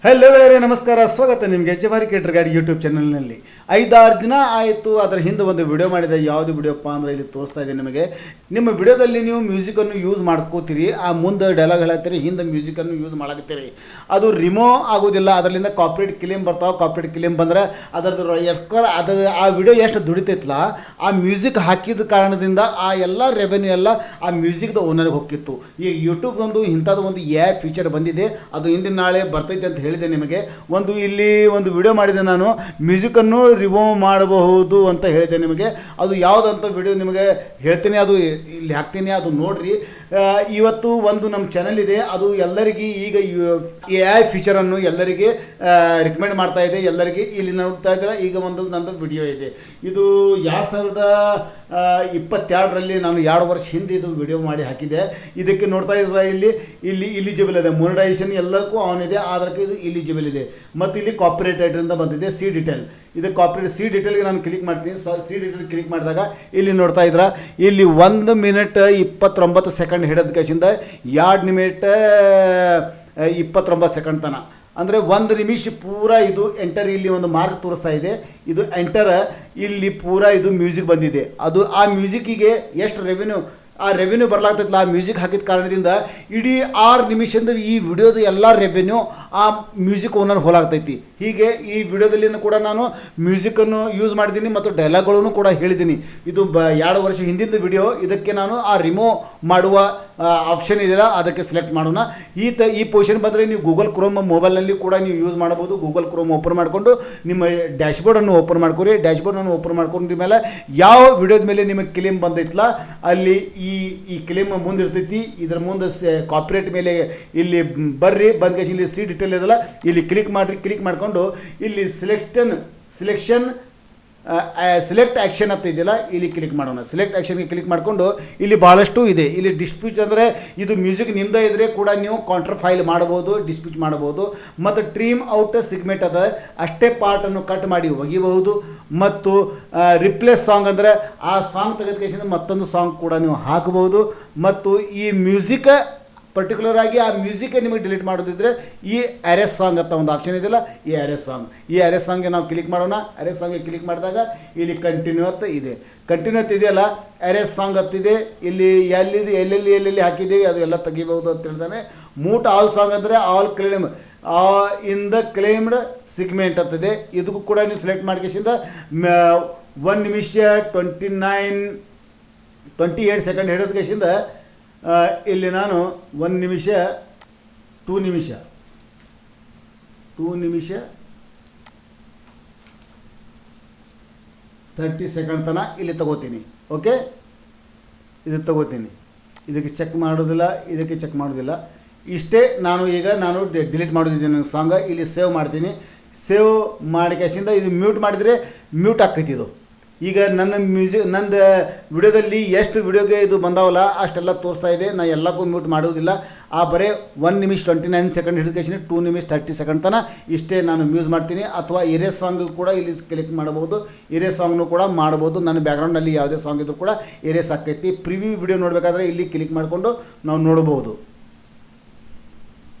Hello ಗೆಳೆಯರೇ, ನಮಸ್ಕಾರ. ಸ್ವಾಗತ ನಿಮಗೆ ಜವಾರಿ ಕ್ರಿಯೇಟರ್ ಗಾಡಿ ಯೂಟ್ಯೂಬ್ ಚಾನಲ್ನಲ್ಲಿ. 5-6 ದಿನ ಆಯಿತು ಅದರ ಹಿಂದೆ ಒಂದು ವಿಡಿಯೋ ಮಾಡಿದೆ. ಯಾವುದು ವಿಡಿಯೋಪ್ಪ ಅಂದರೆ ಇಲ್ಲಿ ತೋರಿಸ್ತಾ ಇದೆ ನಿಮಗೆ. ನಿಮ್ಮ ವಿಡಿಯೋದಲ್ಲಿ ನೀವು ಮ್ಯೂಸಿಕನ್ನು ಯೂಸ್ ಮಾಡ್ಕೋತೀರಿ, ಆ ಮುಂದೆ ಡೈಲಾಗ್ ಹೇಳತ್ತೀರಿ, ಹಿಂದೆ ಮ್ಯೂಸಿಕನ್ನು ಯೂಸ್ ಮಾಡಕತ್ತೀರಿ. ಅದು ರಿಮೂವ್ ಆಗೋದಿಲ್ಲ. ಅದರಿಂದ ಕಾಪಿರೈಟ್ ಕ್ಲೇಮ್ ಬರ್ತಾವೆ. ಕಾಪಿರೈಟ್ ಕ್ಲೇಮ್ ಬಂದರೆ ಅದರದ್ದು ಆ ವಿಡಿಯೋ ಎಷ್ಟು ದುಡಿತೈತಲ್ಲ, ಆ ಮ್ಯೂಸಿಕ್ ಹಾಕಿದ ಕಾರಣದಿಂದ ಆ ಎಲ್ಲ ರೆವೆನ್ಯೂ ಎಲ್ಲ ಆ ಮ್ಯೂಸಿಕ್ದ ಓನರ್ಗೆ ಹೋಗಿತ್ತು. ಈ ಯೂಟ್ಯೂಬ್ದೊಂದು ಇಂಥದ್ದು ಒಂದು ಫೀಚರ್ ಬಂದಿದೆ. ಅದು ಹಿಂದಿನ ನಾಳೆ ಬರ್ತೈತೆ ಅಂತ ಹೇಳಿದೆ ನಿಮಗೆ. ಇಲ್ಲಿ ಒಂದು ವಿಡಿಯೋ ಮಾಡಿದೆ ನಾನು, ಮ್ಯೂಸಿಕನ್ನು ರಿಮೂವ್ ಮಾಡಬಹುದು ಅಂತ ಹೇಳಿದೆ ನಿಮಗೆ. ಅದು ಯಾವುದಂತ ವಿಡಿಯೋ ನಿಮಗೆ ಹೇಳ್ತೀನಿ, ಅದು ಇಲ್ಲಿ ಹಾಕ್ತೀನಿ, ಅದು ನೋಡಿರಿ. ಇವತ್ತು ಒಂದು ನಮ್ಮ ಚಾನಲ್ ಇದೆ, ಅದು ಎಲ್ಲರಿಗೆ ಈಗ AI ಫೀಚರನ್ನು ಎಲ್ಲರಿಗೆ ರಿಕಮೆಂಡ್ ಮಾಡ್ತಾ ಇದೆ. ಎಲ್ಲರಿಗೆ ಇಲ್ಲಿ ನೋಡ್ತಾ ಇದ್ದೀರಾ, ಈಗ ಒಂದು ನಂದು ವಿಡಿಯೋ ಇದೆ. ಇದು 2022ರಲ್ಲಿ ನಾನು 2 ವರ್ಷ ಹಿಂದೆ ಇದು ವಿಡಿಯೋ ಮಾಡಿ ಹಾಕಿದೆ. ಇದಕ್ಕೆ ನೋಡ್ತಾ ಇದ್ದೀರಾ, ಇಲ್ಲಿ ಇಲಿಜಿಬಲ್ ಇದೆ, ಮೊನಿಟೈಸೇಷನ್ ಎಲ್ಲಕ್ಕೂ ಆನ್ ಇದೆ, ಅದಕ್ಕೆ ಇದು ಇಲಿಜಿಬಲ್ ಇದೆ. ಮತ್ತು ಇಲ್ಲಿ ಕಾಪಿರೈಟ್ ಅಂತ ಬಂದಿದೆ ಸಿ ಡಿಟೇಲ್. ಇದು ಕಾಪಿರೈಟ್ ಸಿ ಡಿಟೇಲ್ಗೆ ನಾನು ಕ್ಲಿಕ್ ಮಾಡ್ತೀನಿ. ಸಿ ಡಿಟೇಲ್ ಕ್ಲಿಕ್ ಮಾಡಿದಾಗ ಇಲ್ಲಿ ನೋಡ್ತಾ ಇದ್ದೀರಾ, ಇಲ್ಲಿ 1 ಮಿನಿಟ್ 29 ಸೆಕೆಂಡ್ ಹಿಡಿದ ಕೇಸಿಂದ 2 ನಿಮಿಷ 29 ಸೆಕೆಂಡ್ ತನಕ, ಅಂದರೆ 1 ನಿಮಿಷ ಪೂರ ಇದು ಎಂಟರ್. ಇಲ್ಲಿ ಒಂದು ಮಾರ್ಕ್ ತೋರಿಸ್ತಾ ಇದೆ, ಇದು ಎಂಟರ್. ಇಲ್ಲಿ ಪೂರ ಇದು ಮ್ಯೂಸಿಕ್ ಬಂದಿದೆ. ಅದು ಆ ಮ್ಯೂಸಿಕ್ಕಿಗೆ ಎಷ್ಟು ರೆವೆನ್ಯೂ ಬರ್ಲಾಗ್ತೈತಲ್ಲ, ಆ ಮ್ಯೂಸಿಕ್ ಹಾಕಿದ ಕಾರಣದಿಂದ ಇಡೀ 6 ನಿಮಿಷದಿಂದ ಈ ವಿಡಿಯೋದ ಎಲ್ಲ ರೆವೆನ್ಯೂ ಆ ಮ್ಯೂಸಿಕ್ ಓನರ್ ಹೋಲಾಗ್ತೈತಿ. ಹೀಗೆ ಈ ವಿಡಿಯೋದಲ್ಲಿ ಕೂಡ ನಾನು ಮ್ಯೂಸಿಕನ್ನು ಯೂಸ್ ಮಾಡಿದ್ದೀನಿ ಮತ್ತು ಡೈಲಾಗ್ಗಳನ್ನು ಕೂಡ ಹೇಳಿದ್ದೀನಿ. ಇದು 2 ವರ್ಷ ಹಿಂದಿನ ವಿಡಿಯೋ. ಇದಕ್ಕೆ ನಾನು ಆ ರಿಮೂವ್ ಮಾಡುವ ಆಪ್ಷನ್ ಇದೆಯಲ್ಲ, ಅದಕ್ಕೆ ಸೆಲೆಕ್ಟ್ ಮಾಡೋಣ. ಈ ಪೊಸಿಷನ್ ಬಂದರೆ ನೀವು ಗೂಗಲ್ ಕ್ರೋಮ್ ಮೊಬೈಲ್ನಲ್ಲಿ ಕೂಡ ನೀವು ಯೂಸ್ ಮಾಡ್ಬೋದು. ಗೂಗಲ್ ಕ್ರೋಮ್ ಓಪನ್ ಮಾಡಿಕೊಂಡು ನಿಮ್ಮ ಡ್ಯಾಶ್ಬೋರ್ಡನ್ನು ಓಪನ್ ಮಾಡ್ಕೊರಿ. ಡ್ಯಾಶ್ಬೋರ್ಡನ್ನು ಓಪನ್ ಮಾಡ್ಕೊಂಡ ಮೇಲೆ ಯಾವ ವಿಡಿಯೋದ ಮೇಲೆ ನಿಮಗೆ ಕ್ಲೇಮ್ ಬಂದೈತಲ್ಲ, ಅಲ್ಲಿ ಈ ಕ್ಲೇಮ್ ಮುಂದಿರ್ತೈತಿ. ಇದರ ಮುಂದೆ ಕಾಪಿರೈಟ್ ಮೇಲೆ ಇಲ್ಲಿ ಬರ್ರಿ, ಬಂದ ಇಲ್ಲಿ ಸಿ ಡಿಟೇಲ್ ಇದಲ್ಲ, ಇಲ್ಲಿ ಕ್ಲಿಕ್ ಮಾಡಿರಿ. ಕ್ಲಿಕ್ ಮಾಡಿಕೊಂಡು ಇಲ್ಲಿ ಸೆಲೆಕ್ಟ್ ಆ್ಯಕ್ಷನ್ ಅಂತ ಇದೆಯಲ್ಲ, ಇಲ್ಲಿ ಕ್ಲಿಕ್ ಮಾಡೋಣ. ಸೆಲೆಕ್ಟ್ ಆ್ಯಕ್ಷನ್ಗೆ ಕ್ಲಿಕ್ ಮಾಡಿಕೊಂಡು ಇಲ್ಲಿ ಭಾಳಷ್ಟು ಇದೆ. ಇಲ್ಲಿ ಡಿಸ್ಪ್ಯೂಟ್ ಅಂದರೆ ಇದು ಮ್ಯೂಸಿಕ್ ನಿಮ್ಮದೇ ಇದ್ದರೆ ಕೂಡ ನೀವು ಕೌಂಟರ್ ಫೈಲ್ ಮಾಡ್ಬೋದು, ಡಿಸ್ಪ್ಯೂಟ್ ಮಾಡ್ಬೋದು. ಮತ್ತು ಟ್ರೀಮ್ ಔಟ್ ಸಿಗ್ಮೆಂಟ್ ಅದ, ಅಷ್ಟೇ ಪಾರ್ಟನ್ನು ಕಟ್ ಮಾಡಿ ಒಗಿಬಹುದು. ಮತ್ತು ರಿಪ್ಲೇಸ್ ಸಾಂಗ್ ಅಂದರೆ ಆ ಸಾಂಗ್ ತೆಗೆದುಕೊಂಡು ಮತ್ತೊಂದು ಸಾಂಗ್ ಕೂಡ ನೀವು ಹಾಕಬಹುದು. ಮತ್ತು ಈ ಮ್ಯೂಸಿಕ್ ಪರ್ಟಿಕ್ಯುಲರ್ ಆಗಿ ಆ ಮ್ಯೂಸಿಕ್ ನಿಮಗೆ ಡಿಲೀಟ್ ಮಾಡೋದಿದ್ರೆ ಈ ಅರೆಸ್ಟ್ ಸಾಂಗ್ ಅಂತ ಒಂದು ಆಪ್ಷನ್ ಇದೆಯಲ್ಲ, ಈ ಅರೆಸ್ಟ್ ಸಾಂಗ್ಗೆ ನಾವು ಕ್ಲಿಕ್ ಮಾಡೋಣ. ಅರೆಸ್ಟ್ ಸಾಂಗ್ಗೆ ಕ್ಲಿಕ್ ಮಾಡಿದಾಗ ಇಲ್ಲಿ ಕಂಟಿನ್ಯೂ ಅಂತ ಇದೆ. ಕಂಟಿನ್ಯೂ ಅಂತ ಇದೆಯಲ್ಲ, ಅರೆಸ್ಟ್ ಸಾಂಗ್ ಅಂತಿದೆ. ಇಲ್ಲಿ ಎಲ್ಲೆಲ್ಲಿ ಹಾಕಿದ್ದೀವಿ ಅದು ಎಲ್ಲ ತೆಗಿಬಹುದು ಅಂತ ಹೇಳ್ತಾನೆ. ಮೂಟ್ ಆಲ್ ಸಾಂಗ್ ಅಂದರೆ all claim in the claimed segment ಅಂತಿದೆ. ಇದಕ್ಕೂ ಕೂಡ ನೀವು ಸೆಲೆಕ್ಟ್ ಮಾಡ್ಕೇಸಿಂದ 1 ನಿಮಿಷ 28 ಸೆಕೆಂಡ್ ಹಿಡಿದ ಕೇಸಿಂದ ಇಲ್ಲಿ ನಾನು 1 ನಿಮಿಷ 2 ನಿಮಿಷ 30 ಸೆಕೆಂಡ್ ತನಕ ಇಲ್ಲಿ ತಗೋತೀನಿ. ಓಕೆ, ಇದು ತಗೋತೀನಿ. ಇದಕ್ಕೆ ಚೆಕ್ ಮಾಡೋದಿಲ್ಲ, ಇದಕ್ಕೆ ಚೆಕ್ ಮಾಡೋದಿಲ್ಲ. ಇಷ್ಟೇ ನಾನು ಡಿಲೀಟ್ ಮಾಡೋದಿದ್ದೀನಿ ನನ್ನ ಸಾಂಗ್. ಇಲ್ಲಿ ಸೇವ್ ಮಾಡ್ತೀನಿ. ಸೇವ್ ಮಾಡಿ ಕ್ಯಾಶಿಂದ ಇದು ಮ್ಯೂಟ್ ಮಾಡಿದರೆ ಮ್ಯೂಟ್ ಆಕೈತಿ. ಇದು ಈಗ ನಂದು ವಿಡಿಯೋದಲ್ಲಿ ಎಷ್ಟು ವಿಡಿಯೋಗೆ ಇದು ಬಂದಾವಲ್ಲ ಅಷ್ಟೆಲ್ಲ ತೋರಿಸ್ತಾ ಇದೆ. ನಾನು ಎಲ್ಲಕ್ಕೂ ಮ್ಯೂಟ್ ಮಾಡೋದಿಲ್ಲ. ಬರೀ 1 ನಿಮಿಷ 29 ಸೆಕೆಂಡ್ ಹಿಡಿದಕೇಶಿನ 2 ನಿಮಿಷ 30 ಸೆಕೆಂಡ್ ತನಕ ಇಷ್ಟೇ ನಾನು ಯೂಸ್ ಮಾಡ್ತೀನಿ. ಅಥವಾ ಇರೇಸ್ ಸಾಂಗ್ ಕೂಡ ಇಲ್ಲಿ ಕ್ಲಿಕ್ ಮಾಡಬಹುದು. ಇರೇಸ್ ಸಾಂಗ್ನು ಕೂಡ ಮಾಡ್ಬೋದು. ನನ್ನ ಬ್ಯಾಕ್ಗ್ರೌಂಡಲ್ಲಿ ಯಾವುದೇ ಸಾಂಗ್ ಇದ್ರೂ ಕೂಡ ಇರೇಸ್ ಆಕೈತಿ. ಪ್ರಿವ್ಯೂ ವಿಡಿಯೋ ನೋಡಬೇಕಾದ್ರೆ ಇಲ್ಲಿ ಕ್ಲಿಕ್ ಮಾಡಿಕೊಂಡು ನಾವು ನೋಡಬಹುದು.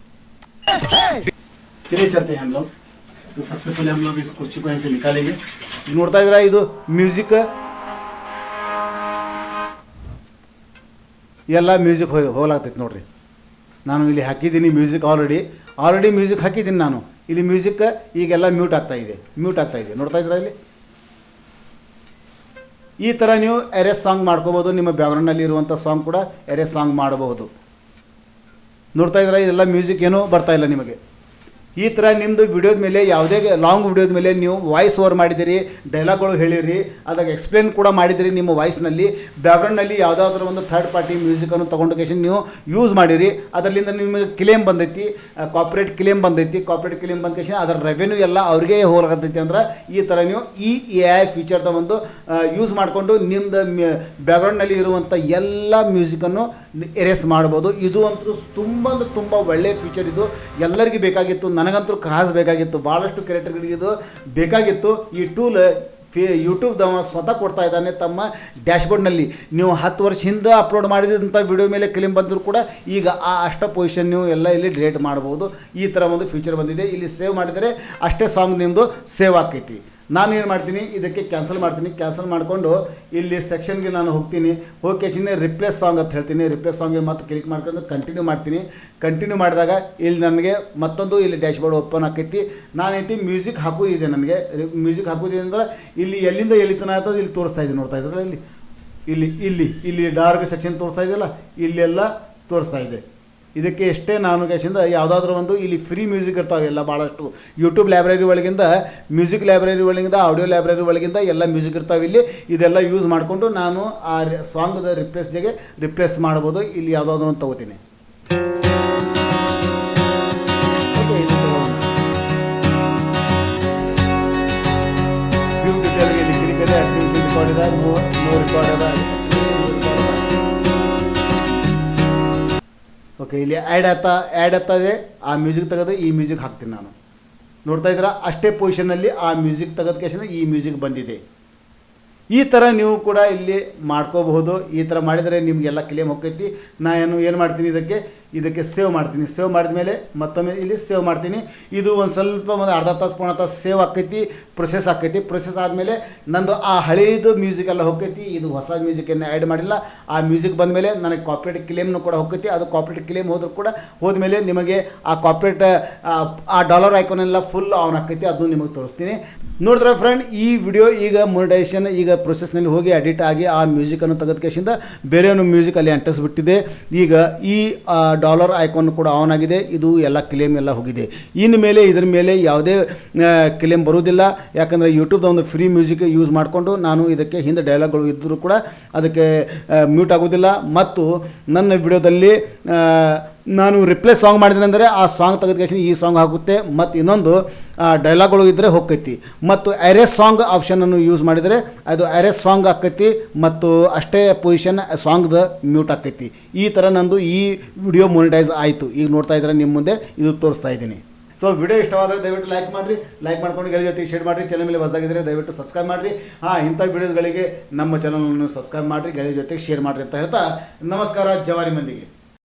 चलिए चलते हैं हम लोग. तो सबसे पहले हम लोग इस कुर्सी को ऐसे निकालेंगे. ನೋಡ್ತಾ ಇದ್ದೀರಾ, ಇದು ಮ್ಯೂಸಿಕ್ ಎಲ್ಲ ಮ್ಯೂಸಿಕ್ ಹೋಗ್ಲಾಗ್ತೈತೆ ನೋಡ್ರಿ. ನಾನು ಇಲ್ಲಿ ಹಾಕಿದ್ದೀನಿ ಮ್ಯೂಸಿಕ್ ಆಲ್ರೆಡಿ ಮ್ಯೂಸಿಕ್ ಹಾಕಿದ್ದೀನಿ ನಾನು. ಇಲ್ಲಿ ಮ್ಯೂಸಿಕ್ ಈಗೆಲ್ಲ ಮ್ಯೂಟ್ ಆಗ್ತಾ ಇದೆ. ನೋಡ್ತಾ ಇದ್ದೀರಾ, ಇಲ್ಲಿ ಈ ಥರ ನೀವು ಎರೇಸ್ ಸಾಂಗ್ ಮಾಡ್ಕೋಬೋದು. ನಿಮ್ಮ ಬ್ಯಾಕ್ಗ್ರೌಂಡಲ್ಲಿ ಇರುವಂಥ ಸಾಂಗ್ ಕೂಡ ಎರೇಸ್ ಸಾಂಗ್ ಮಾಡಬಹುದು. ನೋಡ್ತಾ ಇದ್ದೀರಾ, ಇದೆಲ್ಲ ಮ್ಯೂಸಿಕ್ ಏನೂ ಬರ್ತಾ ಇಲ್ಲ ನಿಮಗೆ. ಈ ಥರ ನಿಮ್ಮದು ವಿಡಿಯೋದ ಮೇಲೆ, ಯಾವುದೇ ಲಾಂಗ್ ವಿಡಿಯೋದ ಮೇಲೆ ನೀವು ವಾಯ್ಸ್ ಓವರ್ ಮಾಡಿದಿರಿ, ಡೈಲಾಗ್ಗಳು ಹೇಳಿರಿ, ಅದಕ್ಕೆ ಎಕ್ಸ್ಪ್ಲೇನ್ ಕೂಡ ಮಾಡಿದಿರಿ ನಿಮ್ಮ ವಾಯ್ಸ್ನಲ್ಲಿ. ಬ್ಯಾಕ್ಗ್ರೌಂಡ್ನಲ್ಲಿ ಯಾವುದಾದ್ರೂ ಒಂದು ಥರ್ಡ್ ಪಾರ್ಟಿ ಮ್ಯೂಸಿಕನ್ನು ತೊಗೊಂಡು ಕೇಶನ್ ನೀವು ಯೂಸ್ ಮಾಡಿರಿ. ಅದರಿಂದ ನಿಮಗೆ ಕ್ಲೇಮ್ ಬಂದೈತಿ, ಕಾಪಿರೈಟ್ ಕ್ಲೇಮ್ ಬಂದೈತಿ. ಕಾಪಿರೈಟ್ ಕ್ಲೇಮ್ ಬಂದ ಕೇಶನ್ ಅದರ ರೆವೆನ್ಯೂ ಎಲ್ಲ ಅವ್ರಿಗೆ ಹೋಗತೈತಿ. ಅಂದ್ರೆ ಈ ಥರ ನೀವು ಈ AI ಫೀಚರ್ದ ಒಂದು ಯೂಸ್ ಮಾಡಿಕೊಂಡು ನಿಮ್ಮದು ಬ್ಯಾಕ್ಗ್ರೌಂಡ್ನಲ್ಲಿ ಇರುವಂಥ ಎಲ್ಲ ಮ್ಯೂಸಿಕನ್ನು ಎರೇಸ್ ಮಾಡ್ಬೋದು. ಇದು ಅಂತೂ ತುಂಬ ಒಳ್ಳೆಯ ಫೀಚರ್. ಇದು ಎಲ್ಲರಿಗೂ ಬೇಕಾಗಿತ್ತು, ನನಗಂತೂ ಖಾಸ್ ಬೇಕಾಗಿತ್ತು. ಭಾಳಷ್ಟು ಕ್ರಿಯೇಟರ್ಗಳಿಗೆ ಇದು ಬೇಕಾಗಿತ್ತು. ಈ ಟೂಲ್ ಯೂಟ್ಯೂಬ್ದವ ಸ್ವತಃ ಕೊಡ್ತಾ ಇದ್ದಾನೆ ತಮ್ಮ ಡ್ಯಾಶ್ಬೋರ್ಡ್ನಲ್ಲಿ. ನೀವು 10 ವರ್ಷ ಹಿಂದೆ ಅಪ್ಲೋಡ್ ಮಾಡಿದಂಥ ವಿಡಿಯೋ ಮೇಲೆ ಕ್ಲೇಮ್ ಬಂದರೂ ಕೂಡ ಈಗ ಆ ಅಷ್ಟ ಪೊಸಿಷನ್ ನೀವು ಎಲ್ಲ ಇಲ್ಲಿ ಡಿಲೀಟ್ ಮಾಡ್ಬೋದು. ಈ ಥರ ಒಂದು ಫೀಚರ್ ಬಂದಿದೆ. ಇಲ್ಲಿ ಸೇವ್ ಮಾಡಿದರೆ ಅಷ್ಟೇ ಸಾಂಗ್ ನಿಮ್ಮದು ಸೇವ್ ಆಕೈತಿ. ನಾನು ಏನು ಮಾಡ್ತೀನಿ, ಇದಕ್ಕೆ ಕ್ಯಾನ್ಸಲ್ ಮಾಡ್ತೀನಿ. ಕ್ಯಾನ್ಸಲ್ ಮಾಡಿಕೊಂಡು ಇಲ್ಲಿ ಸೆಕ್ಷನ್ಗೆ ನಾನು ಹೋಗ್ತೀನಿ. ಹೋಗಿ ರಿಪ್ಲೇಸ್ ಸಾಂಗ್ ಅಂತ ಹೇಳ್ತೀನಿ. ರಿಪ್ಲೇಸ್ ಸಾಂಗ್ಗೆ ಮತ್ತೆ ಕ್ಲಿಕ್ ಮಾಡ್ಕೊಂಡು ಕಂಟಿನ್ಯೂ ಮಾಡ್ತೀನಿ. ಕಂಟಿನ್ಯೂ ಮಾಡಿದಾಗ ಇಲ್ಲಿ ನನಗೆ ಮತ್ತೊಂದು ಇಲ್ಲಿ ಡ್ಯಾಶ್ಬೋರ್ಡ್ ಓಪನ್ ಆಕೈತಿ. ನಾನೈತಿ ಮ್ಯೂಸಿಕ್ ಹಾಕೋದಿದೆ. ನನಗೆ ಮ್ಯೂಸಿಕ್ ಹಾಕೋದಿದೆ ಅಂದ್ರೆ ಇಲ್ಲಿ ಎಲ್ಲಿಂದ ಎಲ್ಲಿ ತನಕ ಆಯ್ತದೆ ಇಲ್ಲಿ ತೋರಿಸ್ತಾ ಇದೆ. ನೋಡ್ತಾ ಇದ್ದಲ್ಲ ಇಲ್ಲಿ ಇಲ್ಲಿ ಇಲ್ಲಿ ಇಲ್ಲಿ ಡಾರ್ಕ್ ಸೆಕ್ಷನ್ ತೋರಿಸ್ತಾ ಇದೆಯಲ್ಲ, ಇಲ್ಲೆಲ್ಲ ತೋರಿಸ್ತಾ ಇದೆ. ಇದಕ್ಕೆ ಎಷ್ಟೇ ನಾನು ಕೇಸಿಂದ ಯಾವುದಾದ್ರೂ ಒಂದು ಇಲ್ಲಿ ಫ್ರೀ ಮ್ಯೂಸಿಕ್ ಇರ್ತಾವೆ ಎಲ್ಲ ಭಾಳಷ್ಟು. ಯೂಟ್ಯೂಬ್ ಲೈಬ್ರರಿ ಒಳಗಿಂದ, ಮ್ಯೂಸಿಕ್ ಲೈಬ್ರರಿ ಒಳಗಿಂದ, ಆಡಿಯೋ ಲೈಬ್ರರಿ ಒಳಗಿಂದ ಎಲ್ಲ ಮ್ಯೂಸಿಕ್ ಇರ್ತಾವೆ ಇಲ್ಲಿ. ಇದೆಲ್ಲ ಯೂಸ್ ಮಾಡಿಕೊಂಡು ನಾನು ಆ ಸಾಂಗ್ದ ರಿಪ್ಲೇಸ್ಗೆ ರಿಪ್ಲೇಸ್ ಮಾಡ್ಬೋದು. ಇಲ್ಲಿ ಯಾವುದಾದ್ರೂ ಒಂದು ತೊಗೋತೀನಿ. ಇಲ್ಲಿ ಕ್ಲಿಕ್ ಇದೆ, ಅಟ್ರಿಬ್ಯೂಷನ್ ರೆಕಾರ್ಡ್ ಇದೆ, ನೋ ರೆಕಾರ್ಡ್ ಇದೆ. ಓಕೆ, ಇಲ್ಲಿ ಆ್ಯಡ್ ಆಗ್ತಾಯಿದೆ. ಆ ಮ್ಯೂಸಿಕ್ ತೆಗೆದು ಈ ಮ್ಯೂಸಿಕ್ ಹಾಕ್ತೀನಿ ನಾನು. ನೋಡ್ತಾ ಇದ್ದೀರಾ, ಅಷ್ಟೇ ಪೊಸಿಷನ್ನಲ್ಲಿ ಆ ಮ್ಯೂಸಿಕ್ ತೆಗೆದ ಕೇಸಿಂದ ಈ ಮ್ಯೂಸಿಕ್ ಬಂದಿದೆ. ಈ ಥರ ನೀವು ಕೂಡ ಇಲ್ಲಿ ಮಾಡ್ಕೋಬಹುದು. ಈ ಥರ ಮಾಡಿದರೆ ನಿಮಗೆಲ್ಲ ಕ್ಲೇಮ್ ಹೋಗ್ತೈತಿ. ನಾನು ಏನು ಮಾಡ್ತೀನಿ, ಇದಕ್ಕೆ ಸೇವ್ ಮಾಡ್ತೀನಿ. ಸೇವ್ ಮಾಡಿದ ಮೇಲೆ ಮತ್ತೊಮ್ಮೆ ಇಲ್ಲಿ ಸೇವ್ ಮಾಡ್ತೀನಿ. ಇದು ಒಂದು ಸ್ವಲ್ಪ ಒಂದು ಅರ್ಧ ತಾಸು ಪೌಣ ತಾಸು ಸೇವ್ ಆಕೈತಿ, ಪ್ರೊಸೆಸ್ ಆಕೈತಿ. ಪ್ರೊಸೆಸ್ ಆದಮೇಲೆ ನಂದು ಆ ಹಳೆಯದು ಮ್ಯೂಸಿಕ್ ಎಲ್ಲ ಹೋಗ್ತೈತಿ. ಇದು ಹೊಸ ಮ್ಯೂಸಿಕನ್ನು ಆ್ಯಡ್ ಮಾಡಿಲ್ಲ. ಆ ಮ್ಯೂಸಿಕ್ ಬಂದಮೇಲೆ ನನಗೆ ಕಾಪಿರೇಟ್ ಕ್ಲೇಮ್ನು ಕೂಡ ಹೋಗ್ತೈತಿ. ಅದು ಕಾಪಿರೇಟ್ ಕ್ಲೇಮ್ ಹೋದ್ಮೇಲೆ ನಿಮಗೆ ಆ ಕಾಪಿರೇಟ್ ಆ ಡಾಲರ್ ಐಕಾನೆಲ್ಲ ಫುಲ್ ಆನ್ ಆಕೈತಿ. ಅದನ್ನು ನಿಮಗೆ ತೋರಿಸ್ತೀನಿ. ನೋಡಿದ್ರೆ ಫ್ರೆಂಡ್, ಈ ವಿಡಿಯೋ ಈಗ ಮೊನಿಟೈಸೇಷನ್ ಈಗ ಪ್ರೊಸೆಸ್ನಲ್ಲಿ ಹೋಗಿ ಎಡಿಟ್ ಆಗಿ ಆ ಮ್ಯೂಸಿಕನ್ನು ತೆಗೆದ ಕೇಸಿಂದ ಬೇರೆ ಒಂದು ಮ್ಯೂಸಿಕ್ ಅಲ್ಲಿ ಅಂಟಿಸ್ಬಿಟ್ಟಿದೆ. ಈಗ ಈ ಡಾಲರ್ ಐಕಾನ್ ಕೂಡ ಆನ್ ಆಗಿದೆ. ಇದು ಎಲ್ಲ ಕ್ಲೇಮ್ ಎಲ್ಲ ಹೋಗಿದೆ. ಇನ್ನು ಮೇಲೆ ಇದರ ಮೇಲೆ ಯಾವುದೇ ಕ್ಲೇಮ್ ಬರುವುದಿಲ್ಲ. ಯಾಕಂದರೆ ಯೂಟ್ಯೂಬ್ದ ಒಂದು ಫ್ರೀ ಮ್ಯೂಸಿಕ್ ಯೂಸ್ ಮಾಡಿಕೊಂಡು ನಾನು ಇದಕ್ಕೆ ಹಿಂದೆ ಡೈಲಾಗ್ಗಳು ಇದ್ದರೂ ಕೂಡ ಅದಕ್ಕೆ ಮ್ಯೂಟ್ ಆಗೋದಿಲ್ಲ. ಮತ್ತು ನನ್ನ ವಿಡಿಯೋದಲ್ಲಿ ನಾನು ರಿಪ್ಲೇಸ್ ಸಾಂಗ್ ಮಾಡಿದೆ ಅಂದರೆ ಆ ಸಾಂಗ್ ತೆಗೆದ ಈ ಸಾಂಗ್ ಆಗುತ್ತೆ. ಮತ್ತು ಇನ್ನೊಂದು ಡೈಲಾಗ್ಗಳು ಇದ್ದರೆ ಹೋಗ್ತೈತಿ. ಮತ್ತು ಎರೇಸ್ ಸಾಂಗ್ ಆಪ್ಷನನ್ನು ಯೂಸ್ ಮಾಡಿದರೆ ಅದು ಎರೇಸ್ ಸಾಂಗ್ ಆಕೈತಿ ಮತ್ತು ಅಷ್ಟೇ ಪೊಸಿಷನ್ ಸಾಂಗ್ದ ಮ್ಯೂಟ್ ಆಕೈತಿ. ಈ ಥರ ನಂದು ಈ ವಿಡಿಯೋ ಮೊನಿಟೈಸ್ ಆಯಿತು. ಈಗ ನೋಡ್ತಾ ಇದ್ರೆ ನಿಮ್ಮ ಮುಂದೆ ಇದು ತೋರಿಸ್ತಾ ಇದ್ದೀನಿ. ಸೊ ವಿಡಿಯೋ ಇಷ್ಟವಾದರೆ ದಯವಿಟ್ಟು ಲೈಕ್ ಮಾಡಿರಿ. ಲೈಕ್ ಮಾಡ್ಕೊಂಡು ಗೆಳೆಯ ಜೊತೆಗೆ ಶೇರ್ ಮಾಡಿರಿ. ಚಾನಲ್ ಮೇಲೆ ಹೊಸದಾಗಿದ್ದರೆ ದಯವಿಟ್ಟು ಸಬ್ಸ್ಕ್ರೈಬ್ ಮಾಡಿರಿ. ಇಂಥ ವಿಡಿಯೋಗಳಿಗೆ ನಮ್ಮ ಚಾನಲನ್ನು ಸಬ್ಸ್ಕ್ರೈಬ್ ಮಾಡಿರಿ, ಗೆಳೆಯ ಜೊತೆಗೆ ಶೇರ್ ಮಾಡಿರಿ ಅಂತ ಹೇಳ್ತಾ ನಮಸ್ಕಾರ ಜವಾರಿ ಮಂದಿಗೆ.